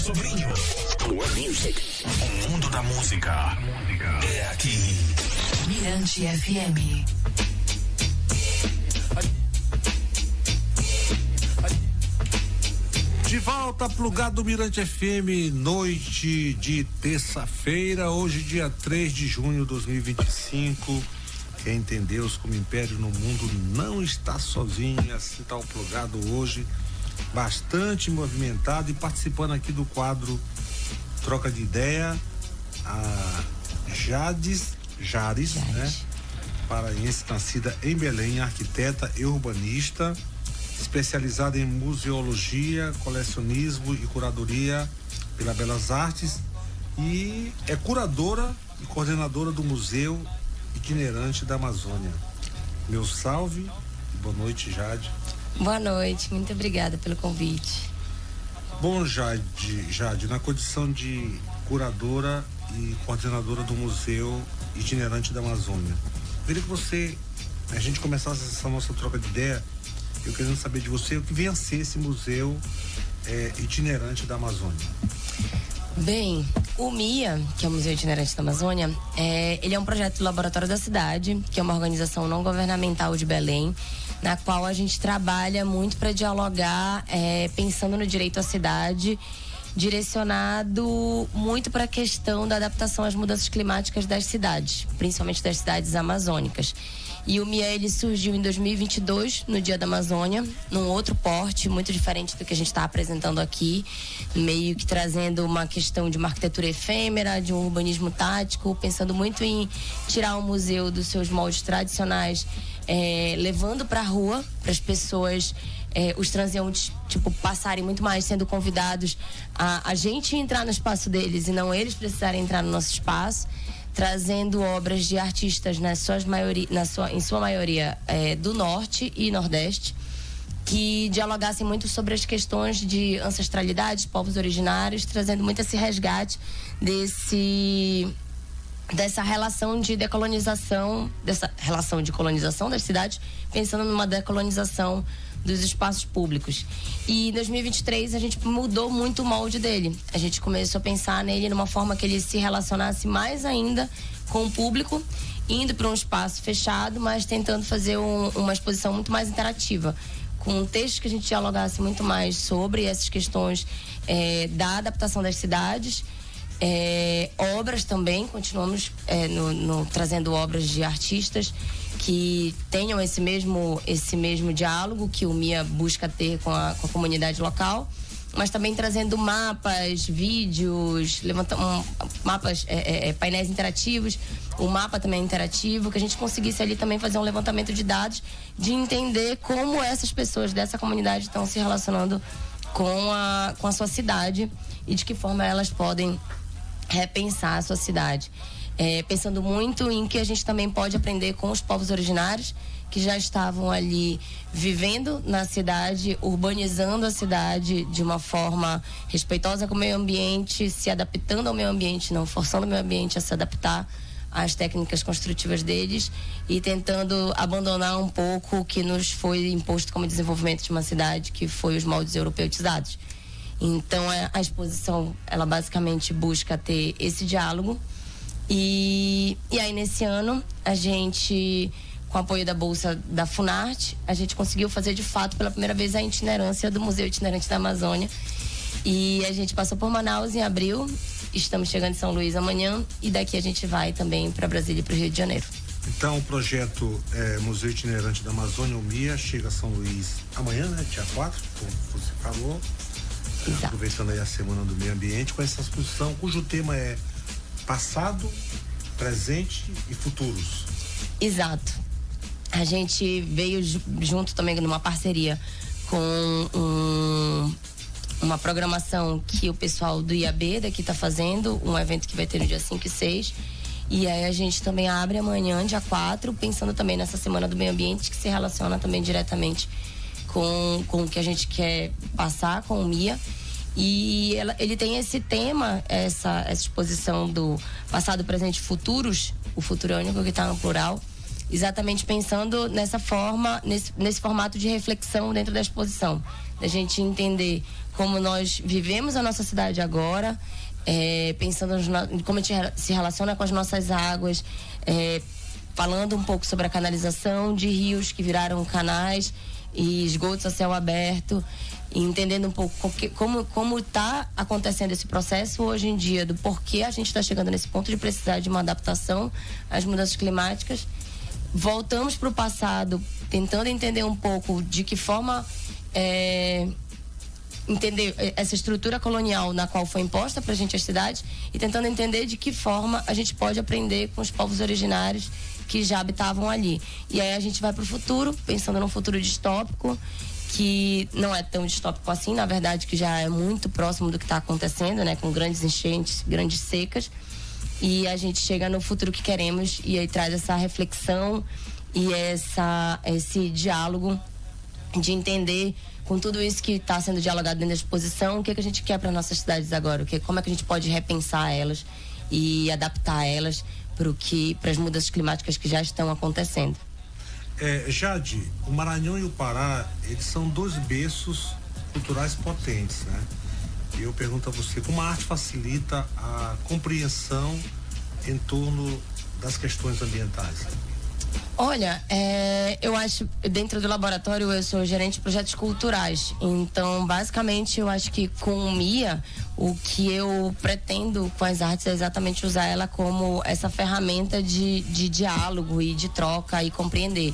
seu sobrinho. More Music. O mundo da música é aqui. Mirante FM. De volta, plugado Mirante FM, noite de terça-feira, hoje dia 3 de junho de 2025. Quem tem Deus como império no mundo não está sozinho, assim está o plugado hoje, bastante movimentado e participando aqui do quadro Troca de Ideia, a Jares, né? Paraense, nascida em Belém, arquiteta e urbanista, especializada em museologia, colecionismo e curadoria pela Belas Artes, e é curadora e coordenadora do Museu Itinerante da Amazônia. Meu salve e boa noite, Jade. Boa noite, muito obrigada pelo convite. Bom, Jade, na condição de curadora e coordenadora do Museu Itinerante da Amazônia, queria que a gente começasse essa nossa troca de ideia. Eu querendo saber de você o que vem a ser esse Museu Itinerante da Amazônia. Bem, o MIA, que é o Museu Itinerante da Amazônia, ele é um projeto do Laboratório da Cidade, que é uma organização não governamental de Belém, na qual a gente trabalha muito para dialogar, pensando no direito à cidade, direcionado muito para a questão da adaptação às mudanças climáticas das cidades, principalmente das cidades amazônicas. E o MIA, ele surgiu em 2022, no Dia da Amazônia, num outro porte, muito diferente do que a gente está apresentando aqui, meio que trazendo uma questão de uma arquitetura efêmera, de um urbanismo tático, pensando muito em tirar o museu dos seus moldes tradicionais, levando para a rua, para as pessoas, os transeuntes, passarem muito mais, sendo convidados a gente entrar no espaço deles e não eles precisarem entrar no nosso espaço, trazendo obras de artistas em sua maioria do Norte e Nordeste, que dialogassem muito sobre as questões de ancestralidade, povos originários, trazendo muito esse resgate dessa relação de decolonização, dessa relação de colonização das cidades, pensando numa decolonização dos espaços públicos. E em 2023 a gente mudou muito o molde dele. A gente começou a pensar nele numa forma que ele se relacionasse mais ainda com o público, indo para um espaço fechado, mas tentando fazer uma exposição muito mais interativa, com textos que a gente dialogasse muito mais sobre essas questões da adaptação das cidades. Obras também, continuamos trazendo obras de artistas que tenham esse mesmo diálogo que o MIA busca ter com a comunidade local, mas também trazendo mapas, vídeos, mapas, painéis interativos. O mapa também é interativo, que a gente conseguisse ali também fazer um levantamento de dados, de entender como essas pessoas dessa comunidade estão se relacionando com a sua cidade e de que forma elas podem repensar a sua cidade. Pensando muito em que a gente também pode aprender com os povos originários que já estavam ali vivendo na cidade, urbanizando a cidade de uma forma respeitosa com o meio ambiente, se adaptando ao meio ambiente, não forçando o meio ambiente a se adaptar às técnicas construtivas deles e tentando abandonar um pouco o que nos foi imposto como desenvolvimento de uma cidade, que foi os moldes europeutizados. Então a exposição, ela basicamente busca ter esse diálogo. E aí nesse ano a gente, com o apoio da bolsa da Funarte, a gente conseguiu fazer de fato pela primeira vez a itinerância do Museu Itinerante da Amazônia, e a gente passou por Manaus em abril, estamos chegando em São Luís amanhã, e daqui a gente vai também para Brasília e para o Rio de Janeiro. Então o projeto Museu Itinerante da Amazônia, o MIA, chega a São Luís amanhã, né, dia 4, como você falou. Exato. Aproveitando aí a Semana do Meio Ambiente, com essa exposição cujo tema é passado, presente e futuros. Exato. A gente veio junto também numa parceria com uma programação que o pessoal do IAB daqui está fazendo, um evento que vai ter no dia 5 e 6. E aí a gente também abre amanhã, dia 4, pensando também nessa Semana do Meio Ambiente, que se relaciona também diretamente com o que a gente quer passar com o MIA. E ele tem esse tema, essa exposição do passado, presente e futuros, o futuro é único que está no plural, exatamente pensando nessa forma, nesse formato de reflexão dentro da exposição, da gente entender como nós vivemos a nossa cidade agora, pensando em como a gente se relaciona com as nossas águas, falando um pouco sobre a canalização de rios que viraram canais e esgotos a céu aberto, e entendendo um pouco como está acontecendo esse processo hoje em dia, do porquê a gente está chegando nesse ponto de precisar de uma adaptação às mudanças climáticas. Voltamos para o passado, tentando entender um pouco de que forma entender essa estrutura colonial na qual foi imposta para a gente as cidades, e tentando entender de que forma a gente pode aprender com os povos originários que já habitavam ali. E aí a gente vai para o futuro, pensando num futuro distópico, que não é tão distópico assim, na verdade, que já é muito próximo do que está acontecendo, né, com grandes enchentes, grandes secas, e a gente chega no futuro que queremos, e aí traz essa reflexão e esse diálogo de entender, com tudo isso que está sendo dialogado dentro da exposição, o que a gente quer para nossas cidades agora, como é que a gente pode repensar elas e adaptar elas para as mudanças climáticas que já estão acontecendo. Jade, o Maranhão e o Pará, eles são dois berços culturais potentes, né? E eu pergunto a você, como a arte facilita a compreensão em torno das questões ambientais? Olha, eu acho, dentro do laboratório eu sou gerente de projetos culturais, então basicamente eu acho que com o MIA, o que eu pretendo com as artes é exatamente usar ela como essa ferramenta de diálogo e de troca e compreender.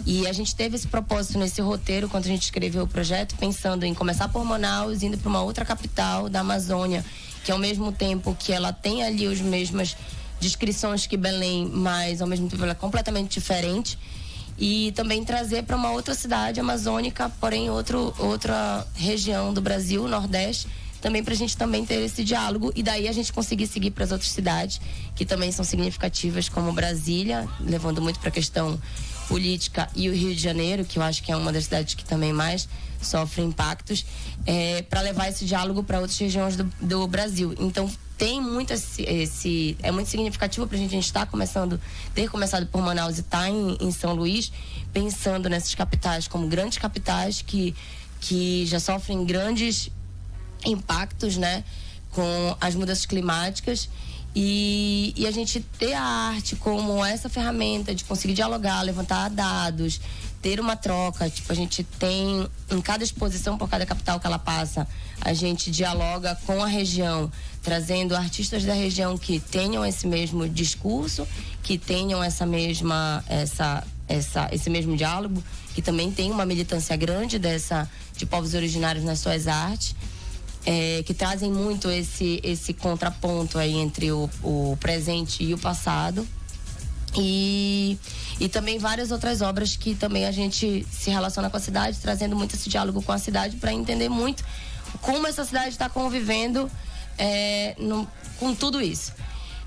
E a gente teve esse propósito nesse roteiro quando a gente escreveu o projeto, pensando em começar por Manaus, indo para uma outra capital da Amazônia, que ao mesmo tempo que ela tem ali as mesmas descrições que Belém, mas ao mesmo tempo ela é completamente diferente, e também trazer para uma outra cidade amazônica, porém outra região do Brasil, Nordeste, também para a gente também ter esse diálogo, e daí a gente conseguir seguir para as outras cidades que também são significativas, como Brasília, levando muito para a questão política, e o Rio de Janeiro, que eu acho que é uma das cidades que também mais sofre impactos, para levar esse diálogo para outras regiões do Brasil. Então tem muito é muito significativo para a gente estar ter começado por Manaus e estar em São Luís, pensando nessas capitais como grandes capitais que já sofrem grandes impactos, né, com as mudanças climáticas, e a gente ter a arte como essa ferramenta de conseguir dialogar, levantar dados, ter uma troca. Tipo, a gente tem em cada exposição, por cada capital que ela passa, a gente dialoga com a região, trazendo artistas da região que tenham esse mesmo discurso, que tenham esse mesmo diálogo, que também tem uma militância grande de povos originários nas suas artes, que trazem muito esse contraponto aí entre o presente e o passado. E também várias outras obras que também a gente se relaciona com a cidade, trazendo muito esse diálogo com a cidade para entender muito como essa cidade está convivendo com tudo isso.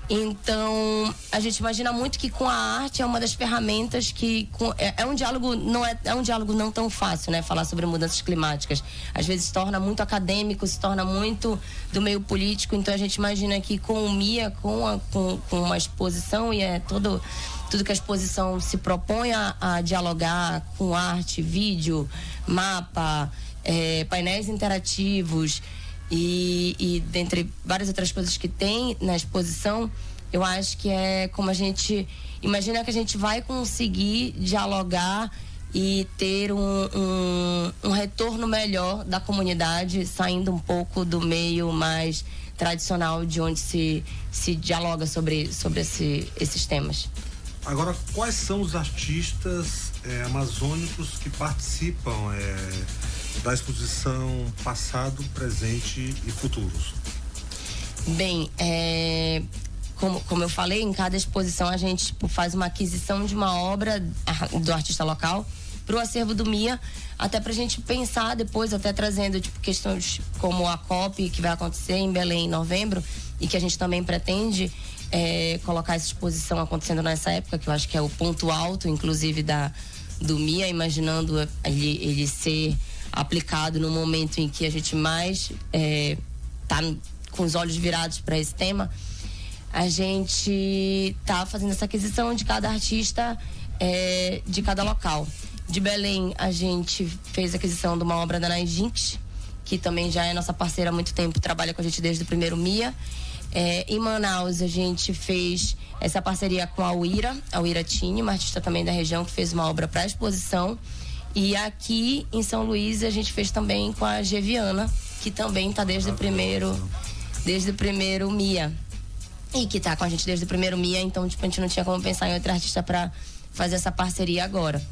Então a gente imagina muito que com a arte é uma das ferramentas que é um diálogo, é um diálogo não tão fácil, né? Falar sobre mudanças climáticas às vezes se torna muito acadêmico, se torna muito do meio político. Então a gente imagina que com o MIA, com uma exposição, e tudo que a exposição se propõe a dialogar com arte, vídeo, mapa, painéis interativos e dentre várias outras coisas que tem na exposição, eu acho que é como a gente imagina que a gente vai conseguir dialogar e ter um retorno melhor da comunidade, saindo um pouco do meio mais tradicional de onde se dialoga sobre esses temas. Agora, quais são os artistas amazônicos que participam da exposição Passado, Presente e Futuros? Bem, como eu falei, em cada exposição a gente faz uma aquisição de uma obra do artista local para o acervo do MIA, até para a gente pensar depois, até trazendo questões como a COP, que vai acontecer em Belém em novembro, e que a gente também pretende colocar essa exposição acontecendo nessa época, que eu acho que é o ponto alto, inclusive, do MIA, imaginando ele ser aplicado no momento em que a gente mais está com os olhos virados para esse tema. A gente está fazendo essa aquisição de cada artista de cada local. De Belém, a gente fez a aquisição de uma obra da Nay Jinx, que também já é nossa parceira há muito tempo, trabalha com a gente desde o primeiro MIA. Em Manaus, a gente fez essa parceria com a Uira Tini, uma artista também da região, que fez uma obra para exposição. E aqui em São Luís, a gente fez também com a Geviana, que também está desde o primeiro MIA. E que está com a gente desde o primeiro MIA, então tipo, a gente não tinha como pensar em outra artista para fazer essa parceria agora.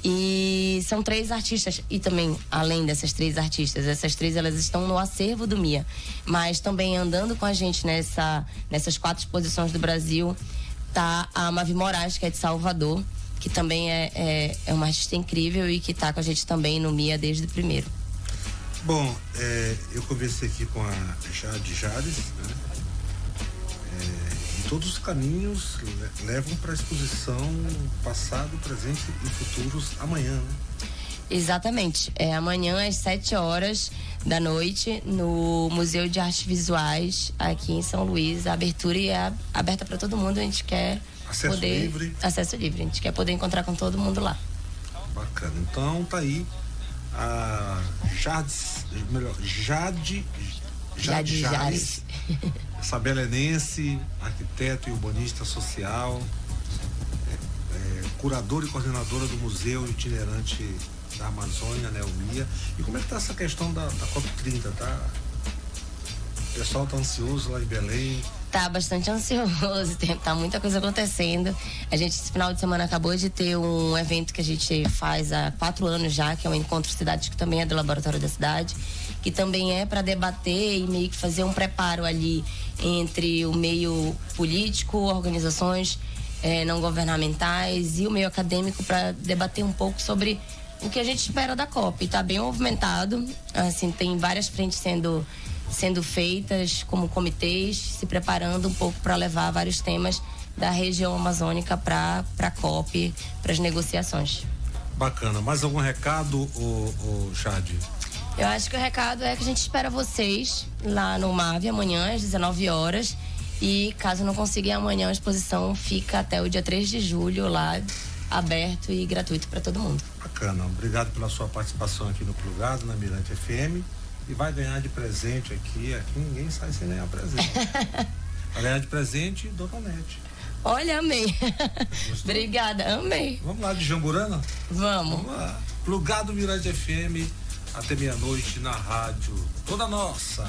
E são 3 artistas, e também, além dessas 3 artistas, essas 3 elas estão no acervo do MIA, mas também andando com a gente nessas 4 exposições do Brasil, tá a Mavi Moraes, que é de Salvador, que também é uma artista incrível e que tá com a gente também no MIA desde o primeiro. Bom, eu conversei aqui com a Jade Jales, né? E todos os caminhos levam para a exposição passado, presente e futuros amanhã, né? Exatamente. Amanhã às 19h no Museu de Artes Visuais, aqui em São Luís. A abertura é aberta para todo mundo. A gente quer Acesso livre. A gente quer poder encontrar com todo mundo lá. Bacana. Então tá aí a Jade Jales, essa belenense, arquiteto e urbanista social, curadora e coordenadora do Museu Itinerante da Amazônia, né, o MIA. E como é que tá essa questão da COP30, tá? O pessoal tá ansioso lá em Belém? Tá bastante ansioso, tá muita coisa acontecendo. A gente, esse final de semana, acabou de ter um evento que a gente faz há 4 anos já, que é o Encontro Cidades, que também é do Laboratório da Cidade, que também é para debater e meio que fazer um preparo ali entre o meio político, organizações não governamentais e o meio acadêmico, para debater um pouco sobre o que a gente espera da COP. Tá bem movimentado, assim, tem várias frentes sendo feitas como comitês, se preparando um pouco para levar vários temas da região amazônica para a COP, para as negociações. Bacana. Mais algum recado, Jade? Eu acho que o recado é que a gente espera vocês lá no MAV amanhã às 19h, e caso não consiga ir amanhã, a exposição fica até o dia 3 de julho lá, aberto e gratuito para todo mundo. Bacana. Obrigado pela sua participação aqui no Plugado, na Mirante FM. E vai ganhar de presente aqui ninguém sai sem ganhar presente. Vai ganhar de presente Dona Nete. Olha, amei. Obrigada, amei. Vamos lá, de Jamburana? Vamos lá. Plugado Mirante FM, até meia-noite na rádio. Toda nossa.